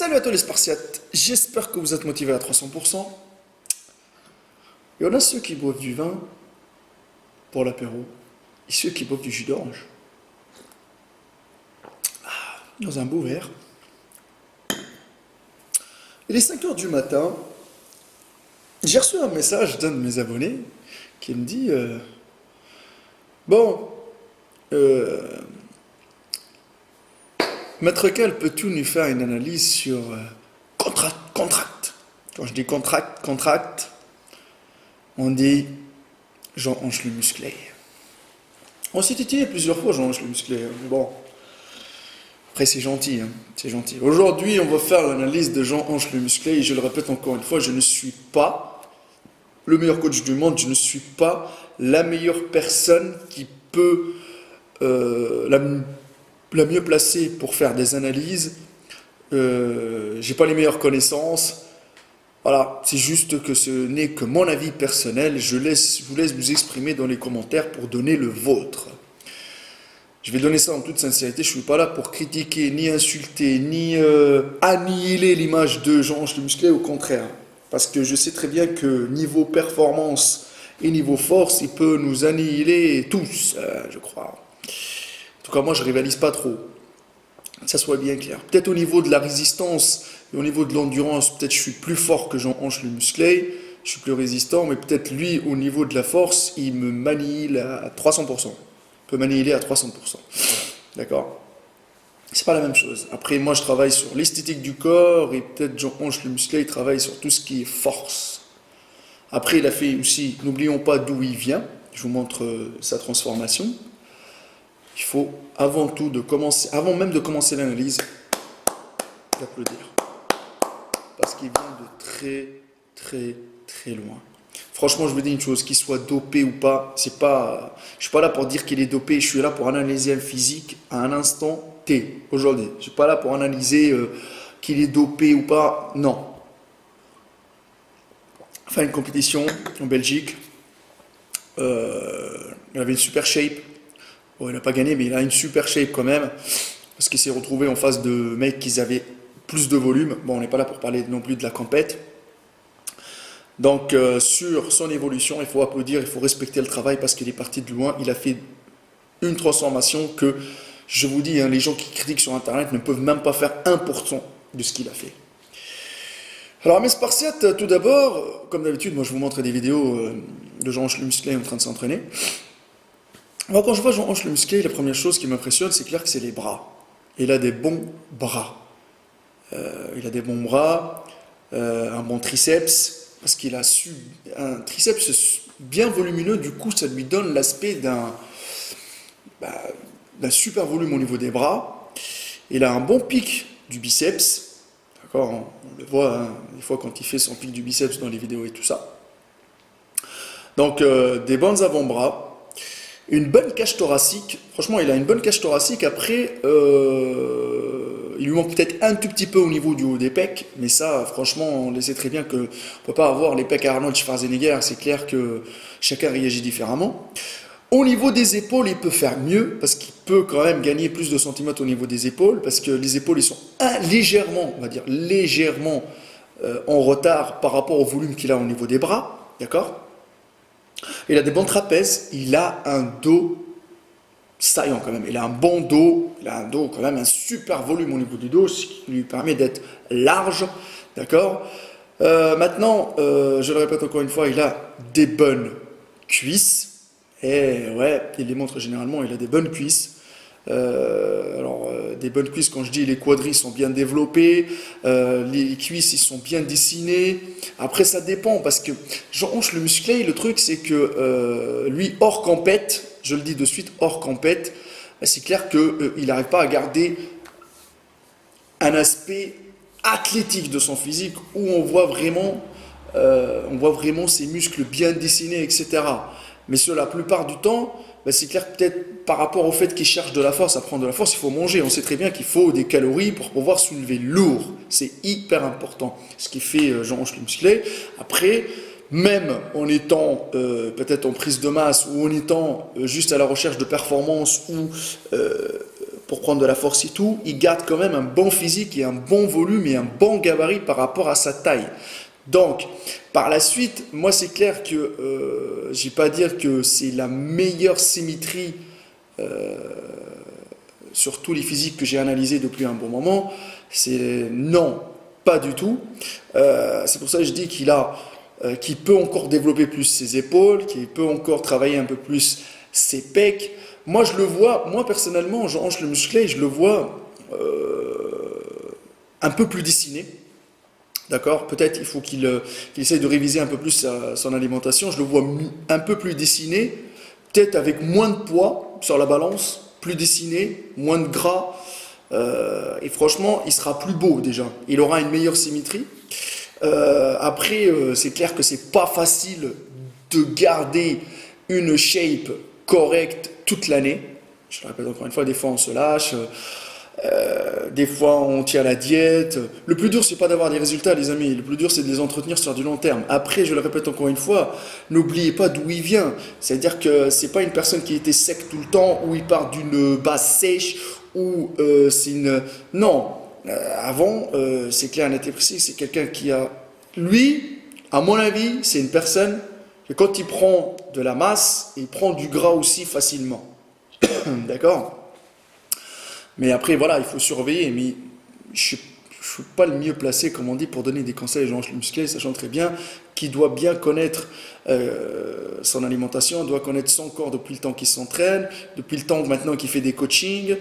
Salut à tous les Spartiates, j'espère que vous êtes motivés à 300%. Il y en a ceux qui boivent du vin pour l'apéro et ceux qui boivent du jus d'orange dans un beau verre. Il est 5 heures du matin, j'ai reçu un message d'un de mes abonnés qui me dit Bon, Maître Cal, peux-tu nous faire une analyse sur contract? Quand je dis contract, on dit Jean-Ange le musclé. On s'est titillé plusieurs fois, Jean-Ange le musclé. Bon, après c'est gentil, hein, c'est gentil. Aujourd'hui, on va faire l'analyse de Jean-Ange le musclé et je le répète encore une fois, je ne suis pas le meilleur coach du monde, je ne suis pas la meilleure personne qui peut la mieux placée pour faire des analyses. J'ai pas les meilleures connaissances. Voilà, c'est juste que ce n'est que mon avis personnel. Je vous laisse vous exprimer dans les commentaires pour donner le vôtre. Je vais donner ça en toute sincérité. Je suis pas là pour critiquer, ni insulter, ni annihiler l'image de Jean-Ange le musclé. Au contraire, parce que je sais très bien que niveau performance et niveau force, il peut nous annihiler tous, je crois. En tout cas, moi, je rivalise pas trop. Ça soit bien clair. Peut-être au niveau de la résistance et au niveau de l'endurance, peut-être je suis plus fort que Jean-Ange le musclé, je suis plus résistant, mais peut-être lui, au niveau de la force, il me manie à 300%. Il peut m'annihiler à 300%. D'accord? C'est pas la même chose. Après, moi, je travaille sur l'esthétique du corps et peut-être Jean-Ange le musclé, il travaille sur tout ce qui est force. Après, il a fait aussi, n'oublions pas d'où il vient. Je vous montre sa transformation. Il faut avant même de commencer l'analyse, d'applaudir. Parce qu'il vient de très, très, très loin. Franchement, je vous dis une chose, qu'il soit dopé ou pas, je suis pas là pour dire qu'il est dopé, je suis là pour analyser un physique à un instant T, aujourd'hui. Je suis pas là pour analyser qu'il est dopé ou pas, non. Enfin, une compétition en Belgique, il avait une super shape. Bon, il n'a pas gagné, mais il a une super shape quand même, parce qu'il s'est retrouvé en face de mecs qui avaient plus de volume. Bon, on n'est pas là pour parler non plus de la compète. Donc, sur son évolution, il faut applaudir, il faut respecter le travail, parce qu'il est parti de loin. Il a fait une transformation que, je vous dis, hein, les gens qui critiquent sur Internet ne peuvent même pas faire 1% de ce qu'il a fait. Alors, mes Spartiates, tout d'abord, comme d'habitude, moi je vous montre des vidéos de Jean-Ange le musclé en train de s'entraîner. Alors, quand je vois Jean-Ange le musclé, la première chose qui m'impressionne, c'est clair que c'est les bras. Il a des bons bras. Un bon triceps, parce qu'il a un triceps bien volumineux, du coup ça lui donne l'aspect d'un super volume au niveau des bras. Il a un bon pic du biceps, d'accord, on le voit hein, des fois quand il fait son pic du biceps dans les vidéos et tout ça. Donc des bons avant-bras. Une bonne cage thoracique, franchement il a une bonne cage thoracique, après il lui manque peut-être un tout petit peu au niveau du haut des pecs, mais ça franchement on le sait très bien qu'on ne peut pas avoir les pecs à Arnold Schwarzenegger, c'est clair que chacun réagit différemment. Au niveau des épaules, il peut faire mieux, parce qu'il peut quand même gagner plus de centimètres au niveau des épaules, parce que les épaules ils sont légèrement, on va dire légèrement en retard par rapport au volume qu'il a au niveau des bras, d'accord? Il a des bons trapèzes, il a un dos saillant quand même, il a un bon dos, il a un dos quand même, un super volume au niveau du dos, ce qui lui permet d'être large, d'accord. Maintenant, je le répète encore une fois, il a des bonnes cuisses, et ouais, il les montre généralement, il a des bonnes cuisses. Des bonnes cuisses, quand je dis les quadris sont bien développés, les cuisses ils sont bien dessinés. Après ça dépend, parce que Jean-Ange le musclé, le truc c'est que lui hors compète, je le dis de suite, hors compète, c'est clair qu'il n'arrive pas à garder un aspect athlétique de son physique où on voit vraiment ses muscles bien dessinés, etc. Mais sur la plupart du temps, c'est clair que peut-être par rapport au fait qu'il cherche de la force, à prendre de la force, il faut manger. On sait très bien qu'il faut des calories pour pouvoir soulever lourd. C'est hyper important, ce qui fait Jean-Ange le musclé. Après, même en étant peut-être en prise de masse ou en étant juste à la recherche de performance ou pour prendre de la force et tout, il garde quand même un bon physique et un bon volume et un bon gabarit par rapport à sa taille. Donc, par la suite, moi c'est clair que je vais pas dire que c'est la meilleure symétrie sur tous les physiques que j'ai analysés depuis un bon moment. C'est non, pas du tout. C'est pour ça que je dis qu'il peut encore développer plus ses épaules, qu'il peut encore travailler un peu plus ses pecs. Moi je le vois, moi personnellement, Jean Ange le musclé, je le vois un peu plus dessiné. D'accord? Peut-être il faut qu'il essaye de réviser un peu plus son alimentation. Je le vois un peu plus dessiné, peut-être avec moins de poids sur la balance, plus dessiné, moins de gras. Et franchement, il sera plus beau déjà. Il aura une meilleure symétrie. Après, c'est clair que c'est pas facile de garder une shape correcte toute l'année. Je le répète encore une fois, des fois on se lâche. Des fois on tient la diète. Le plus dur c'est pas d'avoir des résultats les amis, le plus dur c'est de les entretenir sur du long terme. Après je le répète encore une fois, n'oubliez pas d'où il vient. C'est-à-dire que c'est pas une personne qui était sec tout le temps, ou il part d'une base sèche, ou c'est une... Non, avant c'est clair, net et précis, c'est quelqu'un qui a... Lui, à mon avis, c'est une personne que quand il prend de la masse, il prend du gras aussi facilement. D'accord? Mais après, voilà, il faut surveiller. Mais je ne suis pas le mieux placé, comme on dit, pour donner des conseils à Jean Ange le musclé, sachant très bien qu'il doit bien connaître son alimentation, doit connaître son corps depuis le temps qu'il s'entraîne, depuis le temps maintenant qu'il fait des coachings,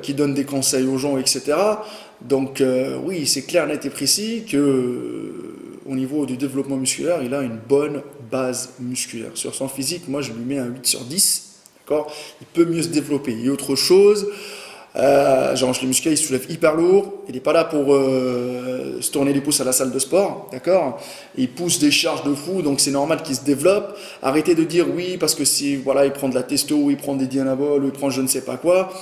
qu'il donne des conseils aux gens, etc. Donc, oui, c'est clair, net et précis que au niveau du développement musculaire, il a une bonne base musculaire. Sur son physique, moi, je lui mets un 8 sur 10. D'accord? Il peut mieux se développer. Il y a autre chose. Jean Ange le musclé, il soulève hyper lourd, il n'est pas là pour se tourner les pouces à la salle de sport, d'accord? Il pousse des charges de fou, donc c'est normal qu'il se développe. Arrêtez de dire oui parce que si voilà, il prend de la testo, ou il prend des dianaboles, ou il prend je ne sais pas quoi.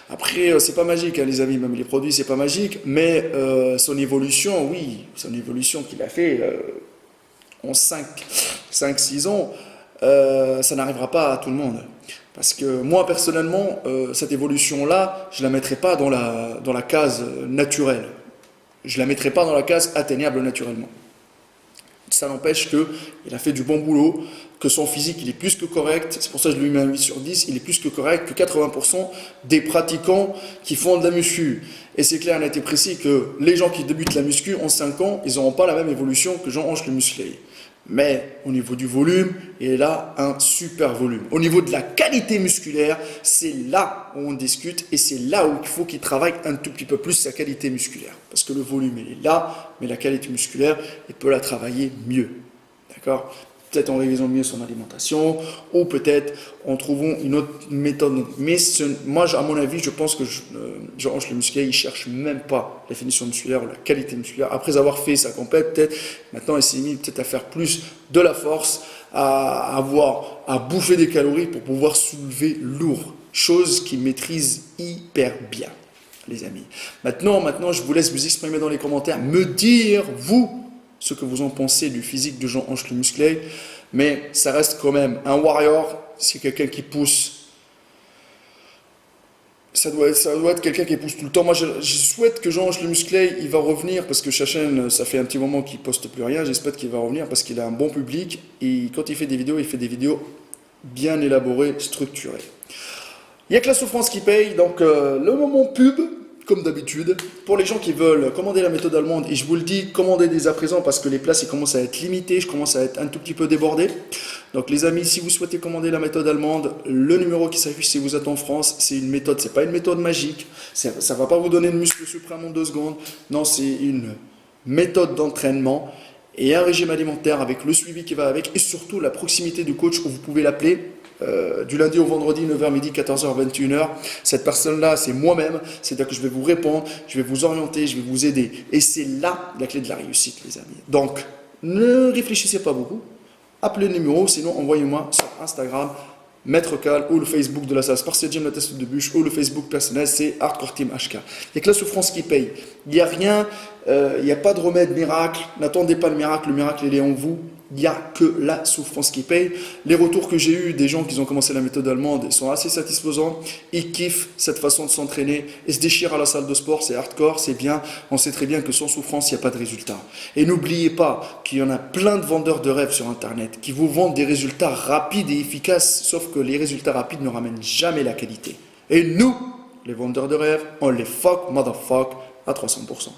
Après c'est pas magique hein, les amis, même les produits c'est pas magique, mais son évolution, oui, son évolution qu'il a fait en 5-6 ans, ça n'arrivera pas à tout le monde. Parce que moi, personnellement, cette évolution-là, je ne la mettrai pas dans la case naturelle. Je ne la mettrai pas dans la case atteignable naturellement. Ça n'empêche qu'il a fait du bon boulot, que son physique, il est plus que correct. C'est pour ça que je lui mets un 8 sur 10. Il est plus que correct que 80% des pratiquants qui font de la muscu. Et c'est clair, net et précis que les gens qui débutent la muscu en 5 ans, ils n'auront pas la même évolution que Jean Ange le musclé. Mais au niveau du volume, il a un super volume. Au niveau de la qualité musculaire, c'est là où on discute et c'est là où il faut qu'il travaille un tout petit peu plus sa qualité musculaire. Parce que le volume, il est là, mais la qualité musculaire, il peut la travailler mieux. D'accord? Peut-être en révisant mieux son alimentation, ou peut-être en trouvant une autre méthode. Mais moi, à mon avis, je pense que Jean Ange le musclé, il ne cherche même pas la définition musculaire ou la qualité musculaire. Après avoir fait sa compète, peut-être, maintenant, il s'est mis peut-être à faire plus de la force, à bouffer des calories pour pouvoir soulever lourd. Chose qu'il maîtrise hyper bien, les amis. Maintenant, je vous laisse vous exprimer dans les commentaires, me dire, vous, ce que vous en pensez du physique de Jean Ange le musclé, mais ça reste quand même un warrior, c'est quelqu'un qui pousse, ça doit être quelqu'un qui pousse tout le temps. Moi je souhaite que Jean Ange le musclé, il va revenir, parce que sa chaîne, ça fait un petit moment qu'il poste plus rien, j'espère qu'il va revenir parce qu'il a un bon public, et quand il fait des vidéos bien élaborées, structurées. Il n'y a que la souffrance qui paye, donc le moment pub, comme d'habitude, pour les gens qui veulent commander la méthode allemande, et je vous le dis, commandez dès à présent parce que les places ils commencent à être limitées, je commence à être un tout petit peu débordé. Donc les amis, si vous souhaitez commander la méthode allemande, le numéro qui s'affiche si vous êtes en France, c'est une méthode, c'est pas une méthode magique, ça ne va pas vous donner le muscle suprême en 2 secondes, non, c'est une méthode d'entraînement et un régime alimentaire avec le suivi qui va avec, et surtout la proximité du coach où vous pouvez l'appeler. Du lundi au vendredi, 9h midi, 14h, 21h. Cette personne-là, c'est moi-même. C'est-à-dire que je vais vous répondre, je vais vous orienter, je vais vous aider. Et c'est là la clé de la réussite, les amis. Donc, ne réfléchissez pas beaucoup. Appelez le numéro, sinon envoyez-moi sur Instagram, Maître Cal, ou le Facebook de la salle Spartiate Gym, la test de bûche, ou le Facebook personnel, c'est Hardcore Team HK. Il n'y a que la souffrance qui paye. Il n'y a rien Il n'y a pas de remède miracle. N'attendez pas le miracle il est en vous. Il n'y a que la souffrance qui paye. Les retours que j'ai eus des gens qui ont commencé la méthode allemande sont assez satisfaisants. Ils kiffent cette façon de s'entraîner. Ils se déchirent à la salle de sport. C'est hardcore, c'est bien. On sait très bien que sans souffrance, il n'y a pas de résultat. Et n'oubliez pas qu'il y en a plein de vendeurs de rêves sur Internet qui vous vendent des résultats rapides et efficaces. Sauf que les résultats rapides ne ramènent jamais la qualité. Et nous, les vendeurs de rêves, on les fuck, motherfuck, à 300%.